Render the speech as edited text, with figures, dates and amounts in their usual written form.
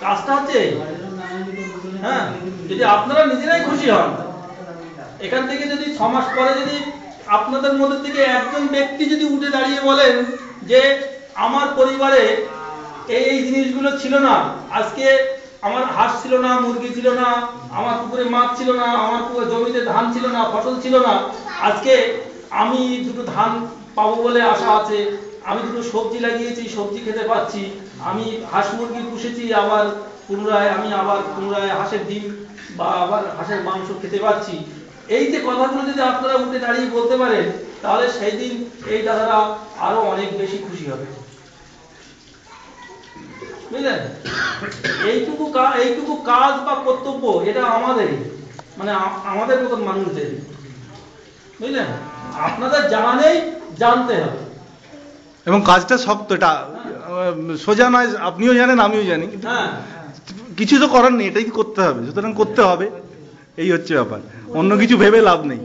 কাজটা হচ্ছে হ্যাঁ, যদি আপনারা নিজেরাই খুশি হন, এখান থেকে যদি 6 মাস পরে যদি আপনাদের মধ্যে থেকে একজন ব্যক্তি যদি উঠে দাঁড়িয়ে বলেন যে আমার পরিবারে এই জিনিসগুলো ছিল না, আজকে আমার হাঁস ছিল না, মুরগি ছিল না, আমার পুকুরে মাছ ছিল না, আমার পুকুরে জমিতে ধান ছিল না, ফসল ছিল না, আজকে আমি দুটো ধান পাবো বলে আশা আছে, আমি দুটো সবজি লাগিয়েছি, সবজি খেতে পাচ্ছি, আমি হাঁস মুরগি পুষেছি, আবার পুনরায় হাঁসের ডিম বা আবার হাঁসের মাংস খেতে পাচ্ছি, এই যে কথাগুলো যদি আপনারা উঠে দাঁড়িয়ে বলতে পারেন, তাহলে সেই দিন এই দাদারা আরো অনেক বেশি খুশি হবে, বুঝলেন? এইটুকু কাজ বা কর্তব্য এটা আমাদেরই, মানে আমাদের মতন মানুষদের, বুঝলেন? আপনাদের জানা নেই, জানতে হবে। এবং কাজটা শক্ত, এটা সোজা নয়, আপনিও জানেন আমিও জানি, কিছু তো করার নেই, এটাই করতে হবে, সুতরাং করতে হবে, এই হচ্ছে ব্যাপার, অন্য কিছু ভেবে লাভ নেই।